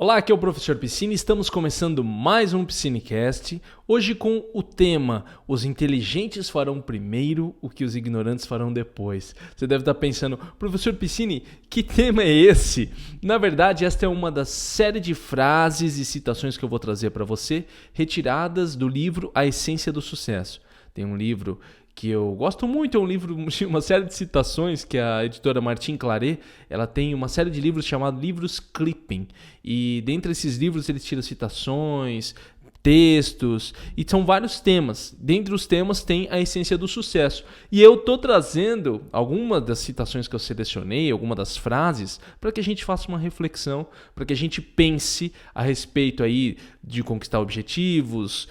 Olá, aqui é o Professor Piscine, estamos começando mais um Piscinecast, hoje com o tema Os inteligentes farão primeiro o que os ignorantes farão depois. Você deve estar pensando, Professor Piscine, que tema é esse? Na verdade, esta é uma das séries de frases e citações que eu vou trazer para você, retiradas do livro A Essência do Sucesso. Tem um livro que eu gosto muito, é um livro, uma série de citações que a editora Martin Claret, ela tem uma série de livros chamados Livros Clipping, e dentre esses livros ele tira citações, textos, e são vários temas. Dentre os temas tem a essência do sucesso. E eu estou trazendo algumas das citações que eu selecionei, algumas das frases, para que a gente faça uma reflexão, para que a gente pense a respeito aí de conquistar objetivos,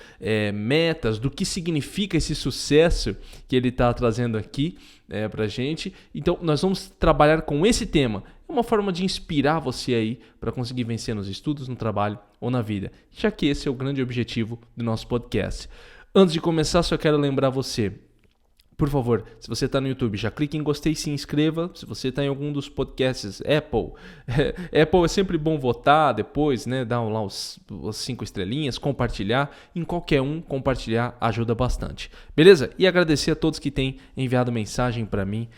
metas, do que significa esse sucesso que ele está trazendo aqui para a gente. Então, nós vamos trabalhar com esse tema. É uma forma de inspirar você aí para conseguir vencer nos estudos, no trabalho ou na vida, já que esse é o grande objetivo do nosso podcast. Antes de começar, só quero lembrar você, por favor, se você está no YouTube, já clique em gostei e se inscreva. Se você está em algum dos podcasts Apple é sempre bom votar depois, né? Dar lá os 5 estrelinhas, compartilhar. Em qualquer um, compartilhar ajuda bastante. Beleza? E agradecer a todos que têm enviado mensagem para mim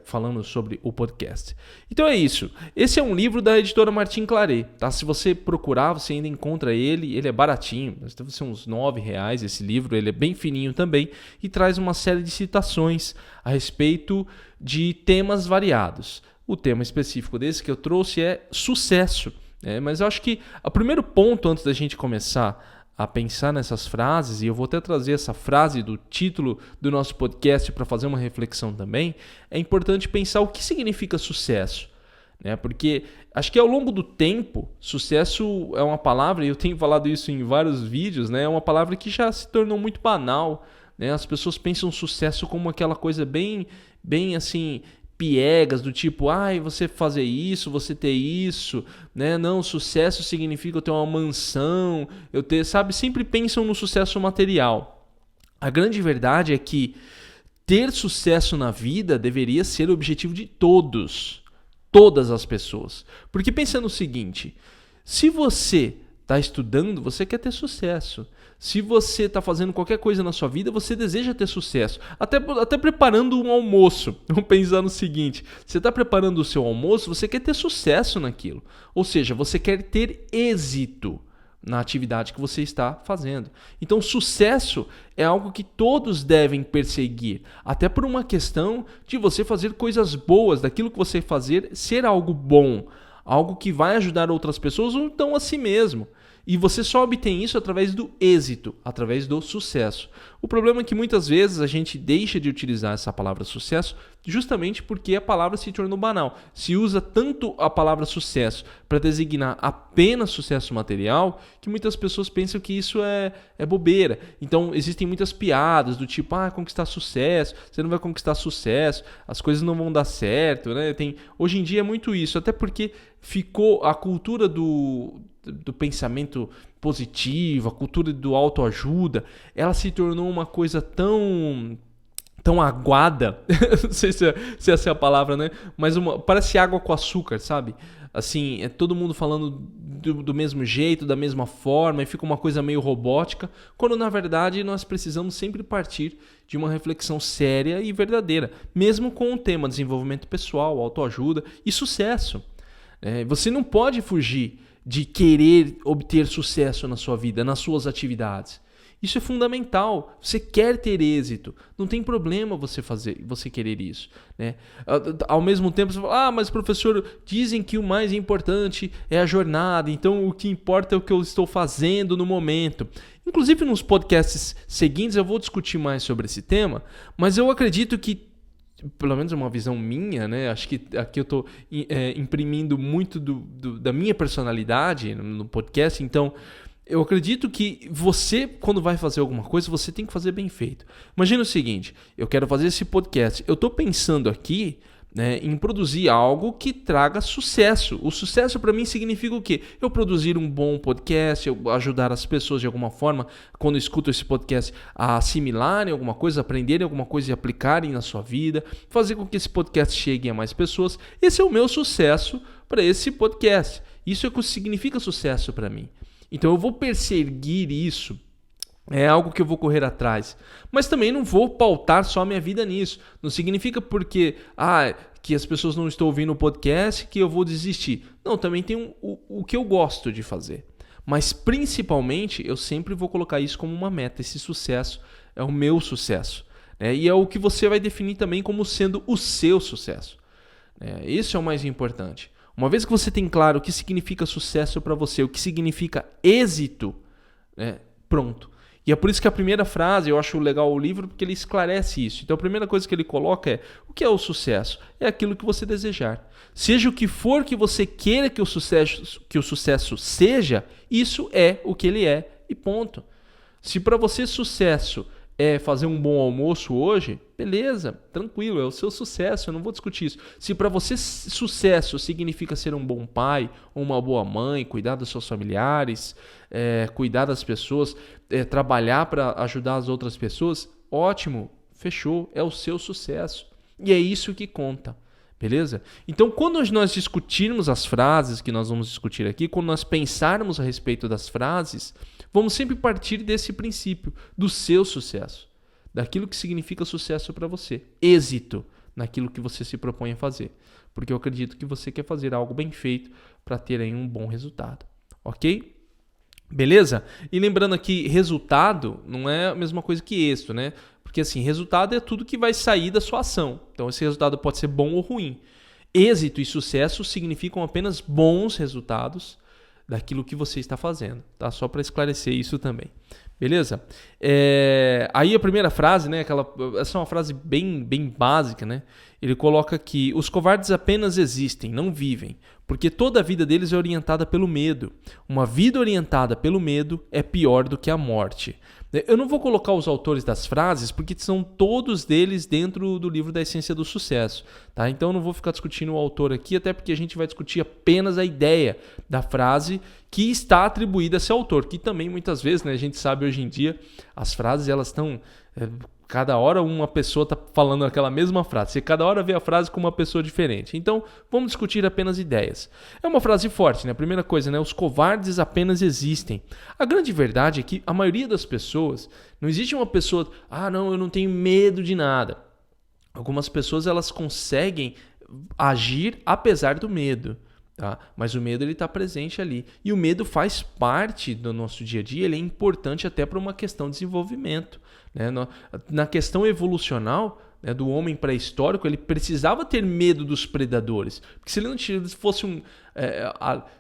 falando sobre o podcast. Então é isso. Esse é um livro da editora Martin Claret, tá? Se você procurar, você ainda encontra ele. Ele é baratinho, deve ser uns R$9 esse livro. Ele é bem fininho também e traz uma série de citações a respeito de temas variados. O tema específico desse que eu trouxe é sucesso. Mas eu acho que o primeiro ponto, antes da gente começar a pensar nessas frases, e eu vou até trazer essa frase do título do nosso podcast para fazer uma reflexão também, é importante pensar o que significa sucesso. Porque acho que ao longo do tempo, sucesso é uma palavra, e eu tenho falado isso em vários vídeos, é uma palavra que já se tornou muito banal. As pessoas pensam sucesso como aquela coisa bem assim, piegas, do tipo, você fazer isso, você ter isso, Não, sucesso significa eu ter uma mansão, eu ter, sabe? Sempre pensam no sucesso material. A grande verdade é que ter sucesso na vida deveria ser o objetivo de todas as pessoas. Porque pensa no seguinte, se você está estudando, você quer ter sucesso. Se você está fazendo qualquer coisa na sua vida, você deseja ter sucesso. Até preparando um almoço. Vamos pensar no seguinte. Você está preparando o seu almoço, você quer ter sucesso naquilo. Ou seja, você quer ter êxito na atividade que você está fazendo. Então, sucesso é algo que todos devem perseguir. Até por uma questão de você fazer coisas boas, daquilo que você fazer ser algo bom. Algo que vai ajudar outras pessoas ou então a si mesmo. E você só obtém isso através do êxito, através do sucesso. O problema é que muitas vezes a gente deixa de utilizar essa palavra sucesso justamente porque a palavra se tornou banal. Se usa tanto a palavra sucesso para designar apenas sucesso material que muitas pessoas pensam que isso é bobeira. Então existem muitas piadas do tipo, conquistar sucesso, você não vai conquistar sucesso, as coisas não vão dar certo. Hoje em dia é muito isso, até porque ficou a cultura do pensamento positivo, a cultura do autoajuda, ela se tornou uma coisa tão aguada, não sei se essa é a palavra, mas parece água com açúcar, sabe? Assim, é todo mundo falando do mesmo jeito, da mesma forma, e fica uma coisa meio robótica, quando na verdade nós precisamos sempre partir de uma reflexão séria e verdadeira, mesmo com o tema desenvolvimento pessoal, autoajuda e sucesso. Você não pode fugir de querer obter sucesso na sua vida, nas suas atividades. Isso é fundamental. Você quer ter êxito. Não tem problema você querer isso. Ao mesmo tempo, você fala, mas professor, dizem que o mais importante é a jornada, então o que importa é o que eu estou fazendo no momento. Inclusive nos podcasts seguintes eu vou discutir mais sobre esse tema, mas eu acredito que, pelo menos é uma visão minha, acho que aqui eu estou imprimindo muito da minha personalidade no podcast, então eu acredito que você, quando vai fazer alguma coisa, você tem que fazer bem feito. Imagina o seguinte, eu quero fazer esse podcast, eu estou pensando aqui em produzir algo que traga sucesso. O sucesso para mim significa o quê? Eu produzir um bom podcast, eu ajudar as pessoas de alguma forma, quando escutam esse podcast, a assimilarem alguma coisa, aprenderem alguma coisa e aplicarem na sua vida, fazer com que esse podcast chegue a mais pessoas. Esse é o meu sucesso para esse podcast. Isso é o que significa sucesso para mim. Então eu vou perseguir isso. É algo que eu vou correr atrás. Mas também não vou pautar só a minha vida nisso. Não significa porque que as pessoas não estão ouvindo o podcast que eu vou desistir. Não, também tem o que eu gosto de fazer. Mas principalmente eu sempre vou colocar isso como uma meta. Esse sucesso é o meu sucesso. E é o que você vai definir também como sendo o seu sucesso. Isso é o mais importante. Uma vez que você tem claro o que significa sucesso para você, o que significa êxito, pronto. E é por isso que a primeira frase, eu acho legal o livro, porque ele esclarece isso. Então a primeira coisa que ele coloca é: o que é o sucesso? É aquilo que você desejar. Seja o que for que você queira que o sucesso seja, isso é o que ele é e ponto. Se para você sucesso é fazer um bom almoço hoje, beleza, tranquilo, é o seu sucesso, eu não vou discutir isso. Se para você sucesso significa ser um bom pai, uma boa mãe, cuidar dos seus familiares, cuidar das pessoas, trabalhar para ajudar as outras pessoas, ótimo, fechou, é o seu sucesso. E é isso que conta. Beleza? Então, quando nós discutirmos as frases que nós vamos discutir aqui, quando nós pensarmos a respeito das frases, vamos sempre partir desse princípio, do seu sucesso, daquilo que significa sucesso para você, êxito naquilo que você se propõe a fazer. Porque eu acredito que você quer fazer algo bem feito para ter aí um bom resultado. Ok? Beleza? E lembrando aqui, resultado não é a mesma coisa que êxito, né? Porque assim, resultado é tudo que vai sair da sua ação. Então esse resultado pode ser bom ou ruim. Êxito e sucesso significam apenas bons resultados daquilo que você está fazendo, tá? Só para esclarecer isso também. Beleza? Aí a primeira frase, né? Essa é uma frase bem básica, né? Ele coloca que os covardes apenas existem, não vivem, porque toda a vida deles é orientada pelo medo. Uma vida orientada pelo medo é pior do que a morte. Eu não vou colocar os autores das frases, porque são todos deles dentro do livro da Essência do Sucesso. Tá? Então eu não vou ficar discutindo o autor aqui, até porque a gente vai discutir apenas a ideia da frase que está atribuída a esse autor, que também muitas vezes, né, a gente sabe hoje em dia, as frases elas estão... Cada hora uma pessoa está falando aquela mesma frase. Você cada hora vê a frase com uma pessoa diferente. Então, vamos discutir apenas ideias. É uma frase forte, né? A primeira coisa, né? Os covardes apenas existem. A grande verdade é que a maioria das pessoas... Não existe uma pessoa... não, eu não tenho medo de nada. Algumas pessoas, elas conseguem agir apesar do medo. Tá? Mas o medo está presente ali. E o medo faz parte do nosso dia a dia. Ele é importante até para uma questão de desenvolvimento. Né? Na questão evolucional, né, do homem pré-histórico, ele precisava ter medo dos predadores. Porque se ele não fosse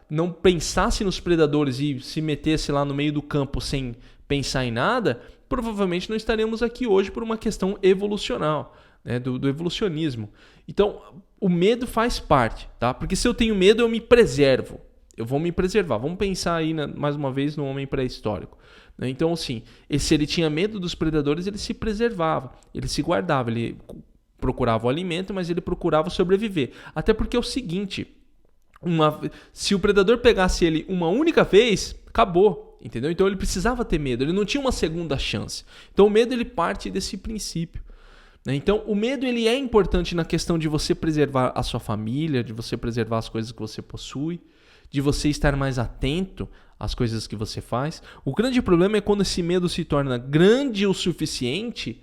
não pensasse nos predadores e se metesse lá no meio do campo sem pensar em nada, provavelmente não estaríamos aqui hoje por uma questão evolucional, né, do evolucionismo. Então, o medo faz parte, tá? Porque se eu tenho medo, eu me preservo. Eu vou me preservar. Vamos pensar aí, mais uma vez, no homem pré-histórico. Então, assim, se ele tinha medo dos predadores, ele se preservava, ele se guardava, ele procurava o alimento, mas ele procurava sobreviver. Até porque é o seguinte, se o predador pegasse ele uma única vez, acabou, entendeu? Então ele precisava ter medo, ele não tinha uma segunda chance. Então o medo ele parte desse princípio. Então o medo ele é importante na questão de você preservar a sua família, de você preservar as coisas que você possui, de você estar mais atento às coisas que você faz. O grande problema é quando esse medo se torna grande o suficiente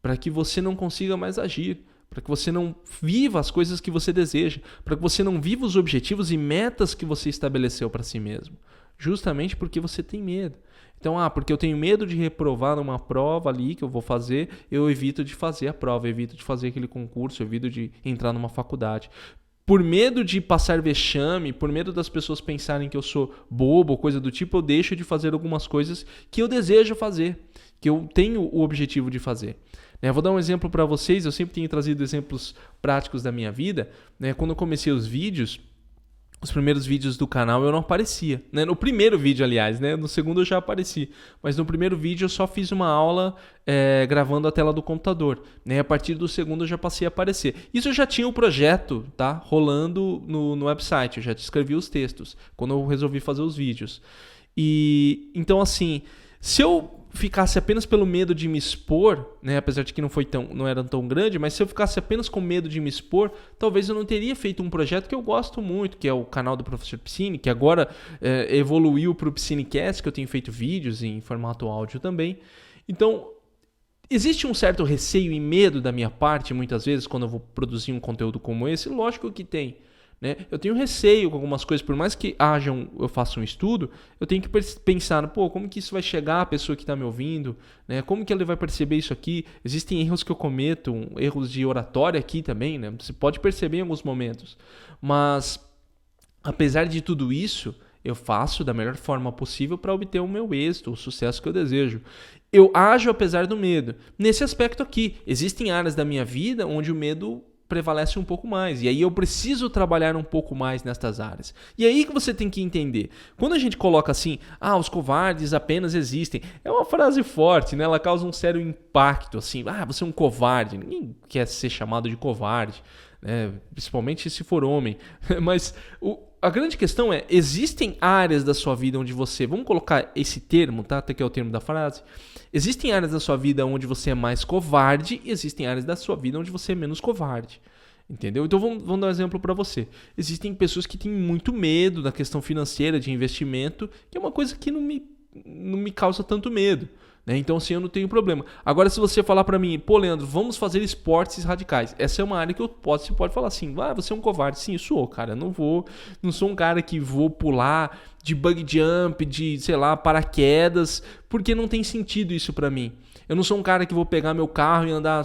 para que você não consiga mais agir, para que você não viva as coisas que você deseja, para que você não viva os objetivos e metas que você estabeleceu para si mesmo, justamente porque você tem medo. Então, porque eu tenho medo de reprovar numa prova ali que eu vou fazer, eu evito de fazer a prova, eu evito de fazer aquele concurso, eu evito de entrar numa faculdade. Por medo de passar vexame, por medo das pessoas pensarem que eu sou bobo ou coisa do tipo, eu deixo de fazer algumas coisas que eu desejo fazer, que eu tenho o objetivo de fazer. Vou dar um exemplo para vocês, eu sempre tenho trazido exemplos práticos da minha vida. Quando eu comecei os vídeos, os primeiros vídeos do canal eu não aparecia. No primeiro vídeo, aliás, no segundo eu já apareci. Mas no primeiro vídeo eu só fiz uma aula gravando a tela do computador. A partir do segundo eu já passei a aparecer. Isso eu já tinha o projeto, tá, rolando no website. Eu já escrevi os textos quando eu resolvi fazer os vídeos. E então assim, Se eu ficasse apenas pelo medo de me expor, né, apesar de que não era tão grande, mas se eu ficasse apenas com medo de me expor, talvez eu não teria feito um projeto que eu gosto muito, que é o canal do Professor Piscine, que agora evoluiu para o Piscinecast, que eu tenho feito vídeos em formato áudio também. Então, existe um certo receio e medo da minha parte, muitas vezes, quando eu vou produzir um conteúdo como esse? Lógico que tem. Né? Eu tenho receio com algumas coisas, por mais que eu faça um estudo, eu tenho que pensar, como que isso vai chegar à pessoa que está me ouvindo, né? Como que ele vai perceber isso aqui? Existem erros que eu cometo, erros de oratória aqui também, né? Você pode perceber em alguns momentos, mas apesar de tudo isso, eu faço da melhor forma possível para obter o meu êxito, o sucesso que eu desejo. Eu ajo apesar do medo. Nesse aspecto aqui, existem áreas da minha vida onde o medo prevalece um pouco mais. E aí eu preciso trabalhar um pouco mais nestas áreas. E aí que você tem que entender. Quando a gente coloca assim, os covardes apenas existem, é uma frase forte, né? Ela causa um sério impacto, assim, você é um covarde. Ninguém quer ser chamado de covarde, né? Principalmente se for homem. Mas a grande questão é, existem áreas da sua vida onde você, vamos colocar esse termo, tá? Até que é o termo da frase. Existem áreas da sua vida onde você é mais covarde e existem áreas da sua vida onde você é menos covarde. Entendeu? Então vamos dar um exemplo para você. Existem pessoas que têm muito medo da questão financeira, de investimento, que é uma coisa que não me causa tanto medo. Né? Então, assim, eu não tenho problema. Agora, se você falar pra mim, Leandro, vamos fazer esportes radicais. Essa é uma área que você pode falar assim, você é um covarde. Sim, eu sou, cara. Não sou um cara que vou pular de bug jump, de, paraquedas, porque não tem sentido isso pra mim. Eu não sou um cara que vou pegar meu carro e andar,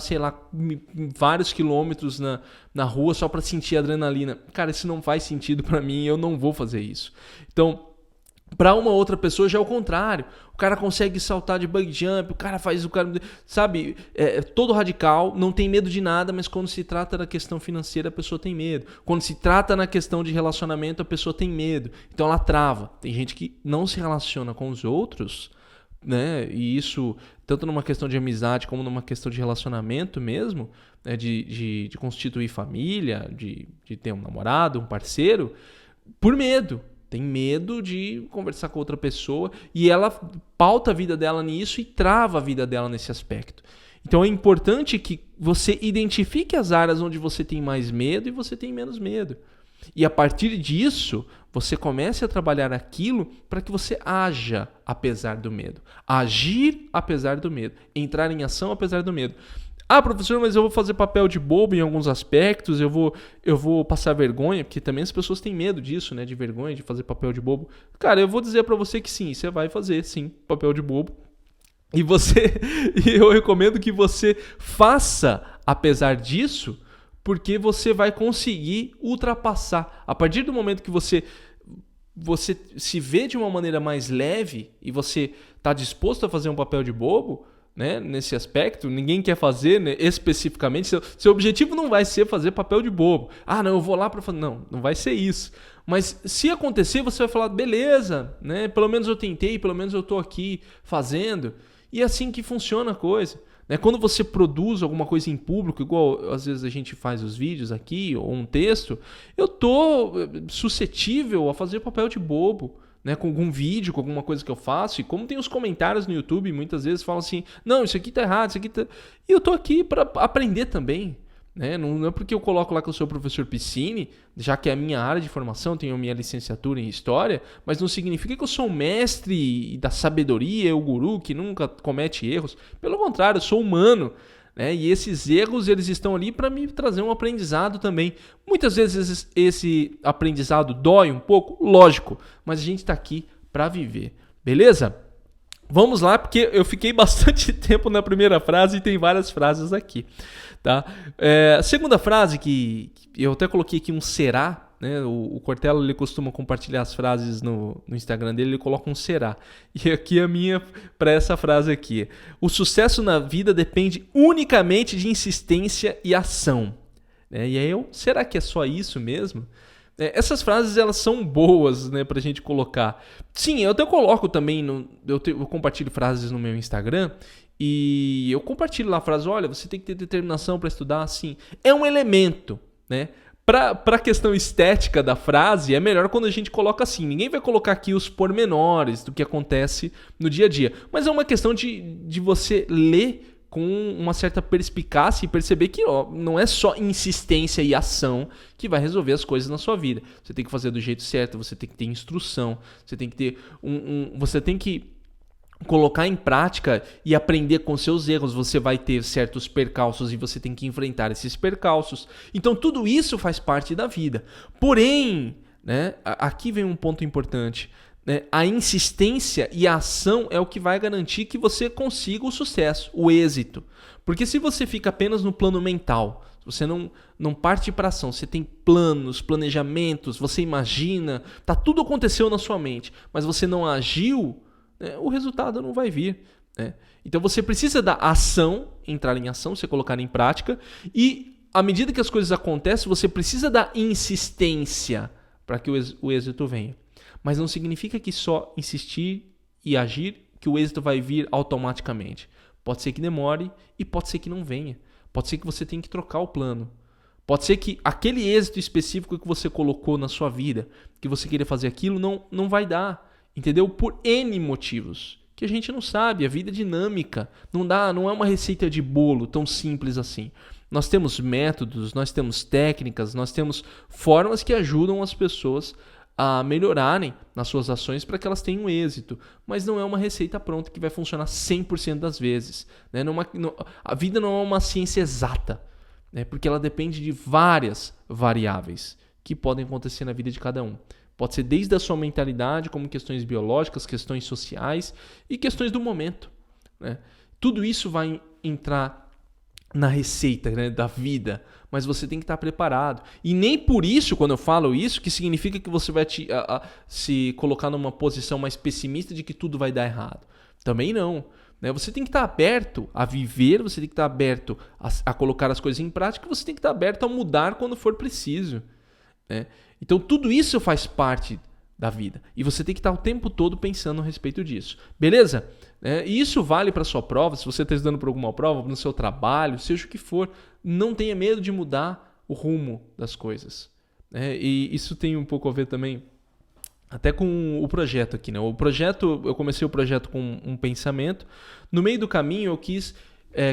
vários quilômetros na rua só pra sentir adrenalina. Cara, isso não faz sentido pra mim, eu não vou fazer isso. Então, para uma outra pessoa já é o contrário. O cara consegue saltar de bug jump, sabe, todo radical, não tem medo de nada, mas quando se trata da questão financeira, a pessoa tem medo. Quando se trata na questão de relacionamento, a pessoa tem medo. Então ela trava. Tem gente que não se relaciona com os outros, né? E isso, tanto numa questão de amizade como numa questão de relacionamento mesmo, né? de constituir família, de ter um namorado, um parceiro, por medo. Tem medo de conversar com outra pessoa e ela pauta a vida dela nisso e trava a vida dela nesse aspecto. Então é importante que você identifique as áreas onde você tem mais medo e você tem menos medo. E a partir disso, você comece a trabalhar aquilo para que você haja apesar do medo. Agir apesar do medo. Entrar em ação apesar do medo. Professor, mas eu vou fazer papel de bobo em alguns aspectos, eu vou passar vergonha, porque também as pessoas têm medo disso, né, de vergonha, de fazer papel de bobo. Cara, eu vou dizer pra você que sim, você vai fazer, sim, papel de bobo. E eu recomendo que você faça, apesar disso, porque você vai conseguir ultrapassar. A partir do momento que você se vê de uma maneira mais leve e você está disposto a fazer um papel de bobo, né, nesse aspecto, ninguém quer fazer, né, especificamente. Seu objetivo não vai ser fazer papel de bobo. Não, eu vou lá para fazer. Não vai ser isso. Mas se acontecer, você vai falar, beleza, né, pelo menos eu tentei, pelo menos eu estou aqui fazendo. E é assim que funciona a coisa. Né? Quando você produz alguma coisa em público, igual às vezes a gente faz os vídeos aqui, ou um texto, eu estou suscetível a fazer papel de bobo. Né, com algum vídeo, com alguma coisa que eu faço, e como tem os comentários no YouTube, muitas vezes falam assim, não, isso aqui tá errado, isso aqui tá... E eu tô aqui para aprender também, né? Não é porque eu coloco lá que eu sou professor Piscine, já que é a minha área de formação, tenho a minha licenciatura em História, mas não significa que eu sou um mestre da sabedoria, o guru que nunca comete erros. Pelo contrário, eu sou humano. E esses erros, eles estão ali para me trazer um aprendizado também. Muitas vezes esse aprendizado dói um pouco, lógico, mas a gente está aqui para viver, beleza? Vamos lá, porque eu fiquei bastante tempo na primeira frase e tem várias frases aqui. Tá? A segunda frase, que eu até coloquei aqui um será, né? O Cortella, ele costuma compartilhar as frases no Instagram dele, ele coloca um será. E aqui a minha para essa frase aqui. O sucesso na vida depende unicamente de insistência e ação. E aí será que é só isso mesmo? Essas frases, elas são boas, né, pra gente colocar. Sim, eu até coloco também, eu compartilho frases no meu Instagram e eu compartilho lá a frase, olha, você tem que ter determinação para estudar, assim. É um elemento, né? Pra questão estética da frase, é melhor quando a gente coloca assim. Ninguém vai colocar aqui os pormenores do que acontece no dia a dia. Mas é uma questão de você ler com uma certa perspicácia e perceber que não é só insistência e ação que vai resolver as coisas na sua vida. Você tem que fazer do jeito certo, você tem que ter instrução, você tem que ter você tem que colocar em prática e aprender com seus erros. Você vai ter certos percalços e você tem que enfrentar esses percalços. Então tudo isso faz parte da vida. Porém, né, aqui vem um ponto importante. A insistência e a ação é o que vai garantir que você consiga o sucesso, o êxito. Porque se você fica apenas no plano mental, você não parte para ação, você tem planos, planejamentos, você imagina, tá, tudo aconteceu na sua mente, mas você não agiu, o resultado não vai vir. Então você precisa da ação, entrar em ação, você colocar em prática, e à medida que as coisas acontecem, você precisa da insistência para que o êxito venha. Mas não significa que só insistir e agir que o êxito vai vir automaticamente. Pode ser que demore e pode ser que não venha. Pode ser que você tenha que trocar o plano. Pode ser que aquele êxito específico que você colocou na sua vida, que você queria fazer aquilo, não vai dar. Entendeu? Por N motivos que a gente não sabe. A vida é dinâmica. Não é uma receita de bolo tão simples assim. Nós temos métodos, nós temos técnicas, nós temos formas que ajudam as pessoas a melhorarem nas suas ações para que elas tenham êxito. Mas não é uma receita pronta que vai funcionar 100% das vezes. A vida não é uma ciência exata, porque ela depende de várias variáveis que podem acontecer na vida de cada um. Pode ser desde a sua mentalidade, como questões biológicas, questões sociais e questões do momento. Tudo isso vai entrar na receita da vida, mas você tem que estar preparado. E nem por isso, quando eu falo isso, que significa que você vai se colocar numa posição mais pessimista de que tudo vai dar errado. Também não. Você tem que estar aberto a viver, você tem que estar aberto a colocar as coisas em prática, você tem que estar aberto a mudar quando for preciso. Então tudo isso faz parte da vida. E você tem que estar o tempo todo pensando a respeito disso. Beleza? E isso vale para a sua prova, se você está estudando para alguma prova, no seu trabalho, seja o que for, não tenha medo de mudar o rumo das coisas. E isso tem um pouco a ver também até com o projeto aqui. O projeto, eu comecei o projeto com um pensamento. No meio do caminho eu quis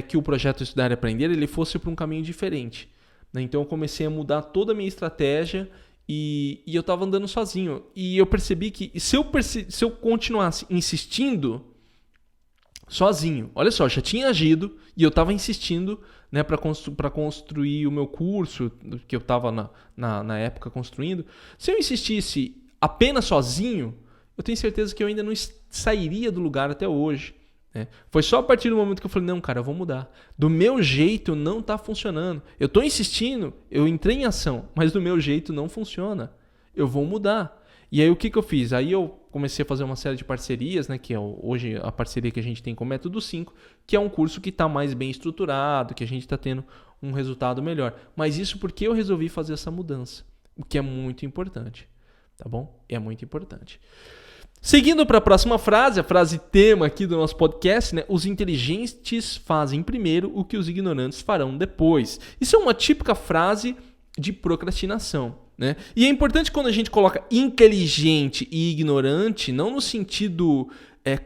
que o projeto Estudar e Aprender ele fosse para um caminho diferente. Então eu comecei a mudar toda a minha estratégia e eu estava andando sozinho. E eu percebi que se eu continuasse insistindo sozinho, olha só, já tinha agido e eu estava insistindo para construir o meu curso, que eu estava na época construindo. Se eu insistisse apenas sozinho, eu tenho certeza que eu ainda não sairia do lugar até hoje. Foi só a partir do momento que eu falei, não, cara, eu vou mudar. Do meu jeito não está funcionando. Eu estou insistindo, eu entrei em ação, mas do meu jeito não funciona. Eu vou mudar. E aí o que eu fiz? Aí eu comecei a fazer uma série de parcerias, que é hoje a parceria que a gente tem com o Método 5, que é um curso que está mais bem estruturado, que a gente está tendo um resultado melhor. Mas isso porque eu resolvi fazer essa mudança, o que é muito importante. Tá bom? É muito importante. Seguindo para a próxima frase, a frase tema aqui do nosso podcast, os inteligentes fazem primeiro o que os ignorantes farão depois. Isso é uma típica frase de procrastinação. E é importante quando a gente coloca inteligente e ignorante, não no sentido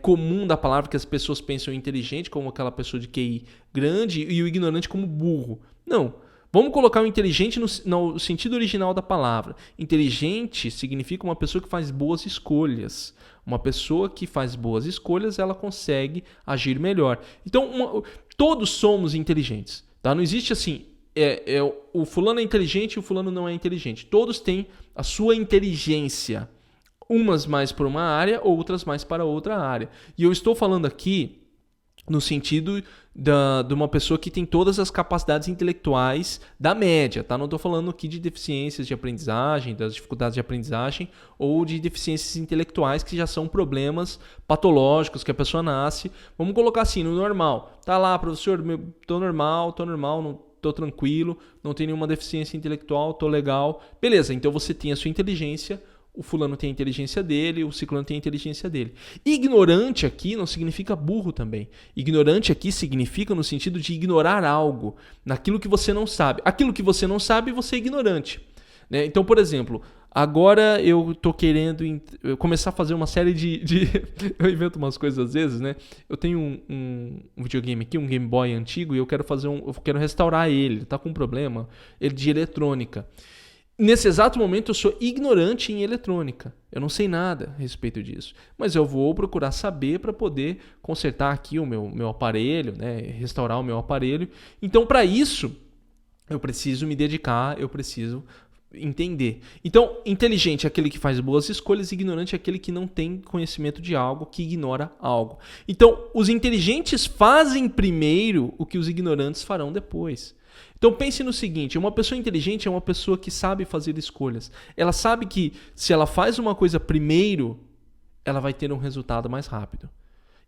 comum da palavra que as pessoas pensam inteligente, como aquela pessoa de QI grande, e o ignorante como burro. Não. Vamos colocar o inteligente no sentido original da palavra. Inteligente significa uma pessoa que faz boas escolhas. Uma pessoa que faz boas escolhas, ela consegue agir melhor. Então, todos somos inteligentes. Tá? Não existe assim, o fulano é inteligente e o fulano não é inteligente. Todos têm a sua inteligência. Umas mais para uma área, outras mais para outra área. E eu estou falando aqui no sentido de uma pessoa que tem todas as capacidades intelectuais da média, tá? Não estou falando aqui de deficiências de aprendizagem, das dificuldades de aprendizagem ou de deficiências intelectuais que já são problemas patológicos que a pessoa nasce. Vamos colocar assim, no normal. Tá lá, professor, tô normal, não tô tranquilo, não tenho nenhuma deficiência intelectual, tô legal. Beleza, então você tem a sua inteligência. O fulano tem a inteligência dele, o ciclano tem a inteligência dele. Ignorante aqui não significa burro também. Ignorante aqui significa no sentido de ignorar algo, naquilo que você não sabe. Aquilo que você não sabe, você é ignorante. né? Então, por exemplo, agora eu tô querendo começar a fazer uma série eu invento umas coisas às vezes, né? Eu tenho um videogame aqui, um Game Boy antigo, e eu quero restaurar ele tá com um problema, ele de eletrônica. Nesse exato momento eu sou ignorante em eletrônica. Eu não sei nada a respeito disso. Mas eu vou procurar saber para poder consertar aqui o meu aparelho, né? Restaurar o meu aparelho. Então, para isso, eu preciso me dedicar, eu preciso entender. Então, inteligente é aquele que faz boas escolhas, ignorante é aquele que não tem conhecimento de algo, que ignora algo. Então, os inteligentes fazem primeiro o que os ignorantes farão depois. Então pense no seguinte, uma pessoa inteligente é uma pessoa que sabe fazer escolhas. Ela sabe que se ela faz uma coisa primeiro, ela vai ter um resultado mais rápido.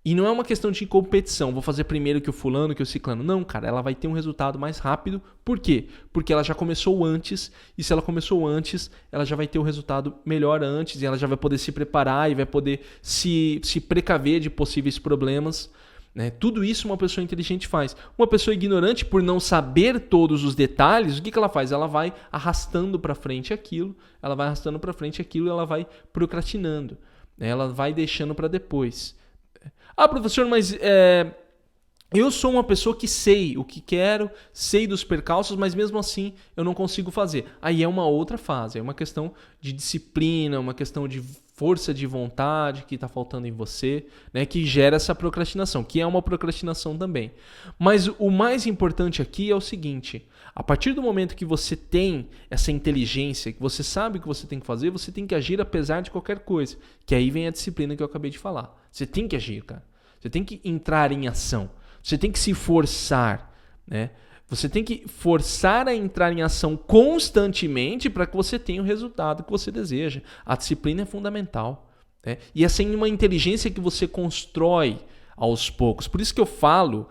E não é uma questão de competição, vou fazer primeiro que o fulano, que o ciclano. Não, cara, ela vai ter um resultado mais rápido. Por quê? Porque ela já começou antes, e se ela começou antes, ela já vai ter um resultado melhor antes, e ela já vai poder se preparar e vai poder se precaver de possíveis problemas. Né? Tudo isso uma pessoa inteligente faz. Uma pessoa ignorante, por não saber todos os detalhes, o que ela faz? Ela vai arrastando para frente aquilo, ela vai procrastinando, né? Ela vai deixando para depois. Ah, professor, mas eu sou uma pessoa que sei o que quero, sei dos percalços, mas mesmo assim eu não consigo fazer. Aí é uma outra fase, é uma questão de disciplina, uma questão de força de vontade que está faltando em você, né, que gera essa procrastinação, que é uma procrastinação também. Mas o mais importante aqui é o seguinte, a partir do momento que você tem essa inteligência, que você sabe o que você tem que fazer, você tem que agir apesar de qualquer coisa, que aí vem a disciplina que eu acabei de falar. Você tem que agir, cara. Você tem que entrar em ação. Você tem que se forçar, né? Você tem que forçar a entrar em ação constantemente para que você tenha o resultado que você deseja. A disciplina é fundamental, né? E é assim uma inteligência que você constrói aos poucos. Por isso que eu falo,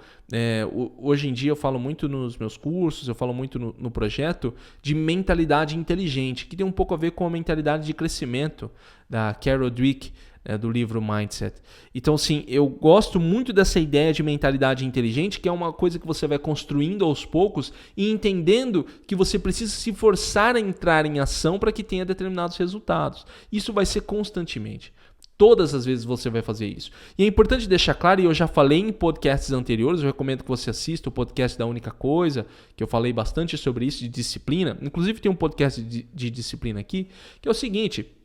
hoje em dia eu falo muito nos meus cursos, eu falo muito no projeto de mentalidade inteligente, que tem um pouco a ver com a mentalidade de crescimento da Carol Dweck, do livro Mindset. Então, sim, eu gosto muito dessa ideia de mentalidade inteligente, que é uma coisa que você vai construindo aos poucos e entendendo que você precisa se forçar a entrar em ação para que tenha determinados resultados. Isso vai ser constantemente. Todas as vezes você vai fazer isso. E é importante deixar claro, e eu já falei em podcasts anteriores, eu recomendo que você assista o podcast da Única Coisa, que eu falei bastante sobre isso, de disciplina. Inclusive tem um podcast de disciplina aqui, que é o seguinte: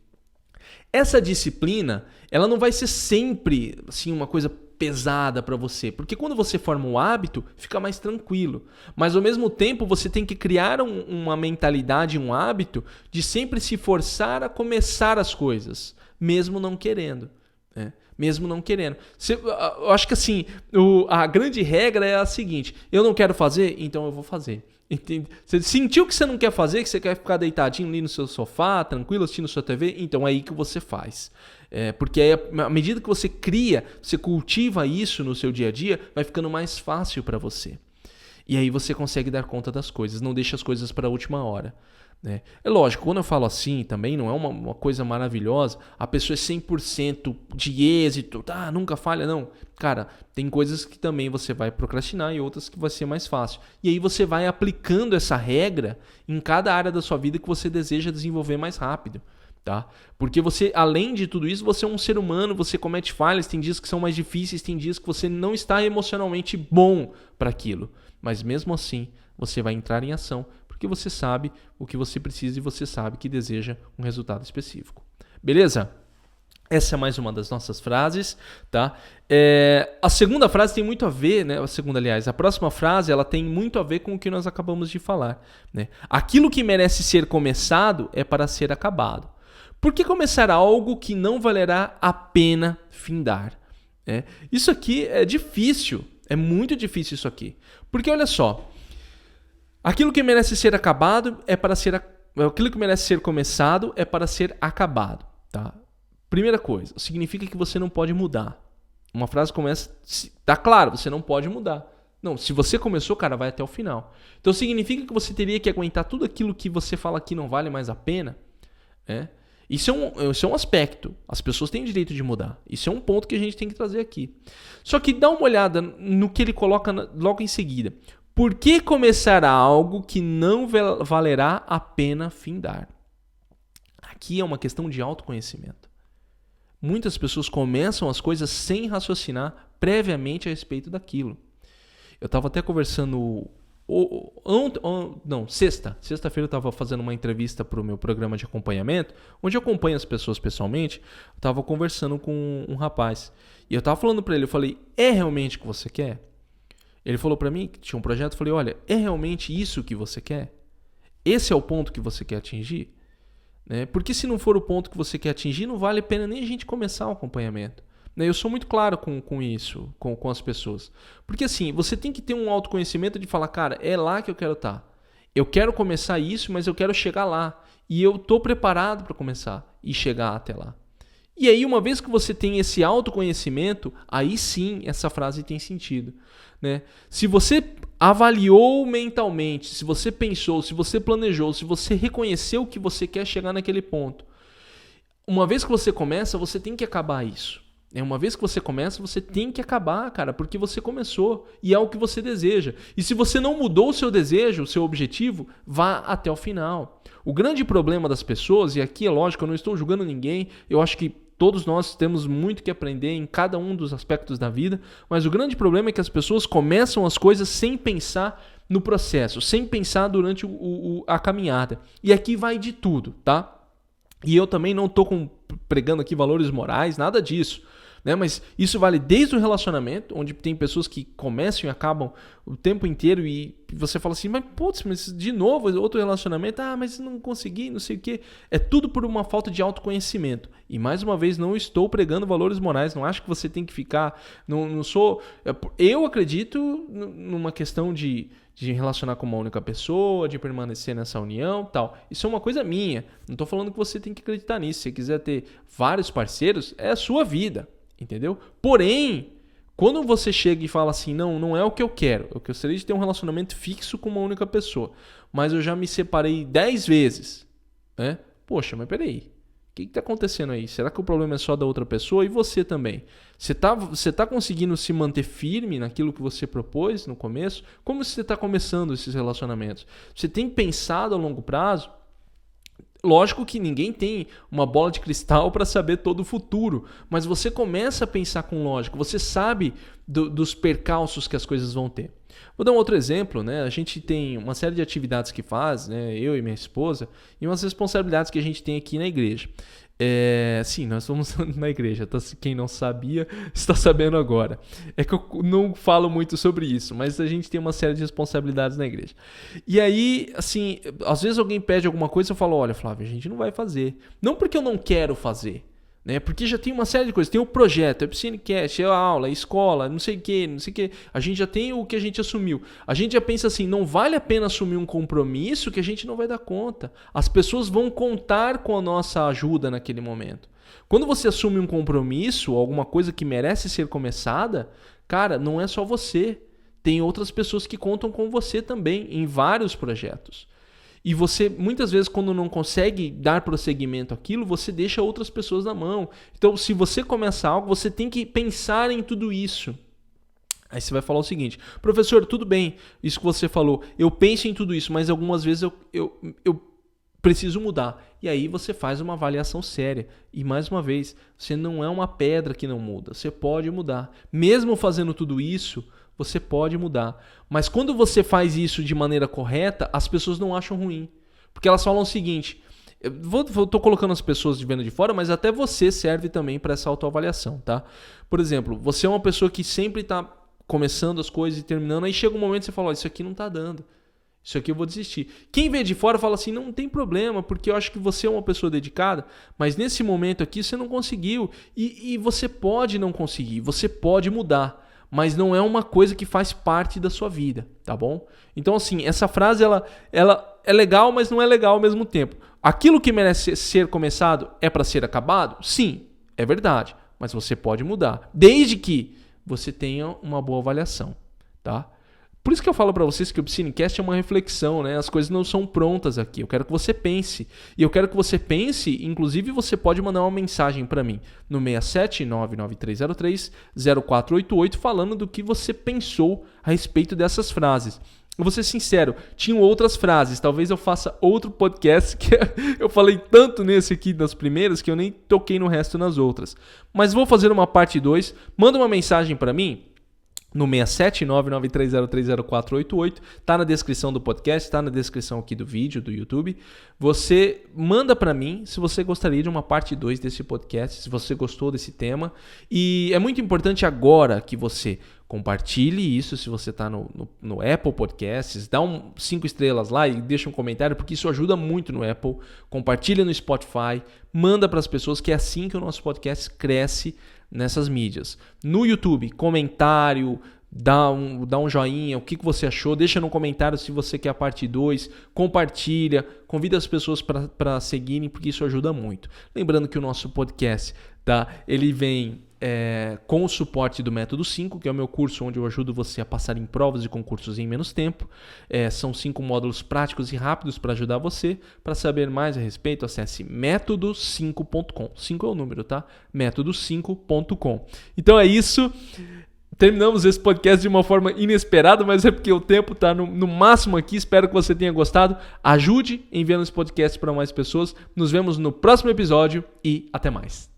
essa disciplina, ela não vai ser sempre assim, uma coisa pesada para você, porque quando você forma um hábito, fica mais tranquilo. Mas ao mesmo tempo, você tem que criar uma mentalidade, um hábito de sempre se forçar a começar as coisas, mesmo não querendo, né? Mesmo não querendo. Eu acho que assim, a grande regra é a seguinte: eu não quero fazer, então eu vou fazer. Entende? Você sentiu que você não quer fazer, que você quer ficar deitadinho ali no seu sofá, tranquilo, assistindo sua TV, então é aí que você faz. Porque aí, à medida que você cria, você cultiva isso no seu dia a dia, vai ficando mais fácil para você. E aí você consegue dar conta das coisas, não deixa as coisas para a última hora. Né? É lógico, quando eu falo assim também, não é uma coisa maravilhosa, a pessoa é 100% de êxito, nunca falha, não. Cara, tem coisas que também você vai procrastinar e outras que vai ser mais fácil. E aí você vai aplicando essa regra em cada área da sua vida que você deseja desenvolver mais rápido. Tá? Porque você, além de tudo isso, você é um ser humano, você comete falhas, tem dias que são mais difíceis, tem dias que você não está emocionalmente bom para aquilo. Mas mesmo assim, você vai entrar em ação, porque você sabe o que você precisa e você sabe que deseja um resultado específico. Beleza? Essa é mais uma das nossas frases, tá? A segunda frase tem muito a ver, né? A próxima frase, ela tem muito a ver com o que nós acabamos de falar, né? Aquilo que merece ser começado é para ser acabado. Por que começar algo que não valerá a pena findar? Isso aqui é difícil, é muito difícil isso aqui. Porque olha só, aquilo que merece ser acabado é para ser... Aquilo que merece ser começado é para ser acabado, tá? Primeira coisa, significa que você não pode mudar. Uma frase começa... Tá claro, você não pode mudar. Não, se você começou, cara, vai até o final. Então significa que você teria que aguentar tudo aquilo que você fala que não vale mais a pena, né? Isso é um aspecto. As pessoas têm o direito de mudar. Isso é um ponto que a gente tem que trazer aqui. Só que dá uma olhada no que ele coloca logo em seguida. Por que começar algo que não valerá a pena findar? Aqui é uma questão de autoconhecimento. Muitas pessoas começam as coisas sem raciocinar previamente a respeito daquilo. Eu estava até conversando... Sexta-feira eu estava fazendo uma entrevista para o meu programa de acompanhamento, onde eu acompanho as pessoas pessoalmente. Eu estava conversando com um rapaz. E eu estava falando para ele, eu falei, é realmente o que você quer? Ele falou para mim que tinha um projeto, eu falei, olha, é realmente isso que você quer? Esse é o ponto que você quer atingir? Porque se não for o ponto que você quer atingir, não vale a pena nem a gente começar o acompanhamento. Eu sou muito claro com isso, com as pessoas. Porque assim, você tem que ter um autoconhecimento de falar, cara, é lá que eu quero estar. Eu quero começar isso, mas eu quero chegar lá. E eu estou preparado para começar e chegar até lá. E aí, uma vez que você tem esse autoconhecimento, aí sim essa frase tem sentido. Se você avaliou mentalmente, se você pensou, se você planejou, se você reconheceu que você quer chegar naquele ponto, uma vez que você começa, você tem que acabar isso. Uma vez que você começa, você tem que acabar, cara, porque você começou e é o que você deseja. E se você não mudou o seu desejo, o seu objetivo, vá até o final. O grande problema das pessoas, e aqui é lógico, eu não estou julgando ninguém, eu acho que todos nós temos muito que aprender em cada um dos aspectos da vida, mas o grande problema é que as pessoas começam as coisas sem pensar no processo, sem pensar durante a caminhada. E aqui vai de tudo, tá? E eu também não estou pregando aqui valores morais, nada disso. Mas isso vale desde o relacionamento, onde tem pessoas que começam e acabam o tempo inteiro e você fala assim, mas de novo, outro relacionamento, mas não consegui, não sei o quê. É tudo por uma falta de autoconhecimento. E mais uma vez, não estou pregando valores morais, não acho que você tem que ficar, não sou... Eu acredito numa questão de relacionar com uma única pessoa, de permanecer nessa união, tal. Isso é uma coisa minha. Não estou falando que você tem que acreditar nisso. Se você quiser ter vários parceiros, é a sua vida. Entendeu? Porém, quando você chega e fala assim, não é o que eu quero. Eu gostaria de ter um relacionamento fixo com uma única pessoa. Mas eu já me separei 10 vezes. Poxa, mas peraí. O que está acontecendo aí? Será que o problema é só da outra pessoa? E você também? Você tá conseguindo se manter firme naquilo que você propôs no começo? Como você está começando esses relacionamentos? Você tem pensado a longo prazo? Lógico que ninguém tem uma bola de cristal para saber todo o futuro, mas você começa a pensar com lógica, você sabe dos percalços que as coisas vão ter. Vou dar um outro exemplo, A gente tem uma série de atividades que faz, eu e minha esposa, e umas responsabilidades que a gente tem aqui na igreja. Sim, nós vamos na igreja, quem não sabia está sabendo agora. É que eu não falo muito sobre isso, mas a gente tem uma série de responsabilidades na igreja. E aí, assim, às vezes alguém pede alguma coisa e eu falo, olha, Flávio, a gente não vai fazer. Não porque eu não quero fazer, porque já tem uma série de coisas, tem o projeto, é Piscinecast, é a aula, é a escola, não sei o que, a gente já tem o que a gente assumiu. A gente já pensa assim, não vale a pena assumir um compromisso que a gente não vai dar conta. As pessoas vão contar com a nossa ajuda naquele momento. Quando você assume um compromisso, alguma coisa que merece ser começada, cara, não é só você. Tem outras pessoas que contam com você também, em vários projetos. E você, muitas vezes, quando não consegue dar prosseguimento àquilo, você deixa outras pessoas na mão. Então, se você começa algo, você tem que pensar em tudo isso. Aí você vai falar o seguinte, professor, tudo bem, isso que você falou, eu penso em tudo isso, mas algumas vezes eu preciso mudar. E aí você faz uma avaliação séria. E mais uma vez, você não é uma pedra que não muda, você pode mudar. Mesmo fazendo tudo isso, você pode mudar. Mas quando você faz isso de maneira correta, as pessoas não acham ruim. Porque elas falam o seguinte, tô colocando as pessoas de vendo de fora, mas até você serve também para essa autoavaliação, tá? Por exemplo, você é uma pessoa que sempre está começando as coisas e terminando, aí chega um momento que você fala, isso aqui não está dando. Isso aqui eu vou desistir. Quem vê de fora fala assim, não tem problema, porque eu acho que você é uma pessoa dedicada, mas nesse momento aqui você não conseguiu. E você pode não conseguir, você pode mudar. Mas não é uma coisa que faz parte da sua vida, tá bom? Então, assim, essa frase, ela é legal, mas não é legal ao mesmo tempo. Aquilo que merece ser começado é para ser acabado? Sim, é verdade. Mas você pode mudar, desde que você tenha uma boa avaliação, tá? Por isso que eu falo para vocês que o Piscinecast é uma reflexão, As coisas não são prontas aqui. Eu quero que você pense. E eu quero que você pense, inclusive você pode mandar uma mensagem para mim no 67993030488 falando do que você pensou a respeito dessas frases. eu vou ser sincero, tinham outras frases. Talvez eu faça outro podcast, que eu falei tanto nesse aqui das primeiras que eu nem toquei no resto nas outras. Mas vou fazer uma parte 2. Manda uma mensagem para mim no 67993030488. Tá na descrição do podcast, tá na descrição aqui do vídeo, do YouTube. Você manda para mim se você gostaria de uma parte 2 desse podcast, se você gostou desse tema. E é muito importante agora que você compartilhe isso se você está no Apple Podcasts, dá 5 estrelas lá e deixa um comentário, porque isso ajuda muito no Apple. Compartilha no Spotify, manda para as pessoas, que é assim que o nosso podcast cresce nessas mídias. No YouTube, comentário, dá um joinha, o que você achou, deixa no comentário se você quer a parte 2, compartilha, convida as pessoas para seguirem, porque isso ajuda muito. Lembrando que o nosso podcast, ele vem com o suporte do Método 5, que é o meu curso onde eu ajudo você a passar em provas e concursos em menos tempo. São 5 módulos práticos e rápidos para ajudar você. Para saber mais a respeito, acesse método5.com. 5 é o número, tá? método5.com. Então é isso. Terminamos esse podcast de uma forma inesperada, mas é porque o tempo está no máximo aqui. Espero que você tenha gostado. Ajude enviando esse podcast para mais pessoas. Nos vemos no próximo episódio e até mais.